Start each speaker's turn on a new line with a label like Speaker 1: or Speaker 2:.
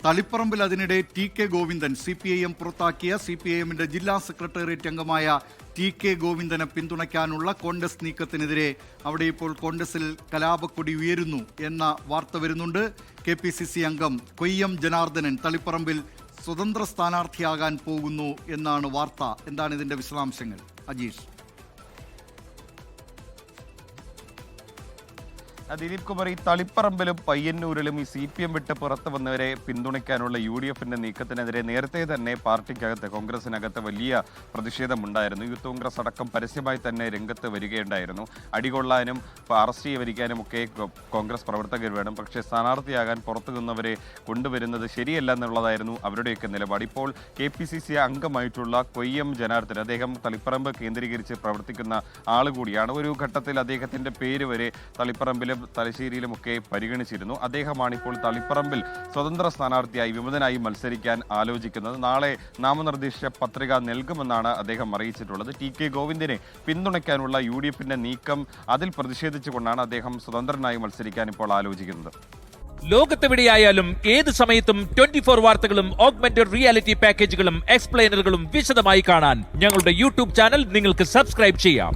Speaker 1: തളിപ്പറമ്പിൽ അതിനിടെ TK Govindan CPIM പുറത്താക്കിയ CPIMന്റെ ജില്ലാ സെക്രട്ടേറിയറ്റ് അംഗമായ TK ഗോവിന്ദനെ പിന്തുണയ്ക്കാനുള്ള കോൺഗ്രസ് നീക്കത്തിനെതിരെ അവിടെ ഇപ്പോൾ കോൺഗ്രസിൽ കലാപക്കൊടി ഉയരുന്നു എന്ന വാർത്ത വരുന്നുണ്ട്. KPCC അംഗം കൊയ്യം ജനാർദ്ദനൻ തളിപ്പറമ്പിൽ സ്വതന്ത്ര സ്ഥാനാർത്ഥിയാകാൻ പോകുന്നു എന്നാണ് വാർത്ത. എന്താണ് ഇതിന്റെ വിശദാംശങ്ങൾ? അജീഷ്.
Speaker 2: ദിലീപ് കുമാർ, ഈ തളിപ്പറമ്പിലും പയ്യന്നൂരിലും ഈ CPM വിട്ട് പുറത്തു വന്നവരെ പിന്തുണയ്ക്കാനുള്ള UDFന്റെ നീക്കത്തിനെതിരെ നേരത്തെ തന്നെ പാർട്ടിക്കകത്ത് കോൺഗ്രസിനകത്ത് വലിയ പ്രതിഷേധമുണ്ടായിരുന്നു. യൂത്ത് കോൺഗ്രസ് അടക്കം പരസ്യമായി തന്നെ രംഗത്ത് വരികയുണ്ടായിരുന്നു. അടികൊള്ളാനും അറസ്റ്റ് ചെയ്യവരിക്കാനും ഒക്കെ കോൺഗ്രസ് പ്രവർത്തകർ വേണം, പക്ഷേ സ്ഥാനാർത്ഥിയാകാൻ പുറത്തു നിന്നവരെ കൊണ്ടുവരുന്നത് ശരിയല്ല എന്നുള്ളതായിരുന്നു അവരുടെയൊക്കെ നിലപാട്. ഇപ്പോൾ KPCC അംഗമായിട്ടുള്ള കൊയ്യം ജനാർദ്ദനൻ, അദ്ദേഹം തളിപ്പറമ്പ് കേന്ദ്രീകരിച്ച് പ്രവർത്തിക്കുന്ന ആളുകൂടിയാണ്. ഒരു ഘട്ടത്തിൽ അദ്ദേഹത്തിന്റെ പേര് വരെ തളിപ്പറമ്പിലും തലശ്ശേരിയിലുമൊക്കെ പരിഗണിച്ചിരുന്നു. അദ്ദേഹമാണ് ഇപ്പോൾ തളിപ്പറമ്പിൽ സ്വതന്ത്ര സ്ഥാനാർത്ഥിയായി വിമതനായി മത്സരിക്കാൻ ആലോചിക്കുന്നത്. നാളെ നാമനിർദ്ദേശ പത്രിക നൽകുമെന്നാണ് അദ്ദേഹം അറിയിച്ചിട്ടുള്ളത്. TK ഗോവിന്ദനെ പിന്തുണയ്ക്കാനുള്ള UDFന്റെ നീക്കം, അതിൽ പ്രതിഷേധിച്ചുകൊണ്ടാണ് അദ്ദേഹം സ്വതന്ത്രനായി മത്സരിക്കാൻ ഇപ്പോൾ ആലോചിക്കുന്നത്.
Speaker 3: ലോകത്തെവിടെയായാലും ഏത് സമയത്തും 24 വാർത്തകളും ഓഗ്മെന്റഡ് റിയാലിറ്റി പാക്കേജുകളും എക്സ്പ്ലെയിനറുകളും വിശദമായി കാണാൻ ഞങ്ങളുടെ YouTube ചാനൽ നിങ്ങൾക്ക് സബ്സ്ക്രൈബ് ചെയ്യാം.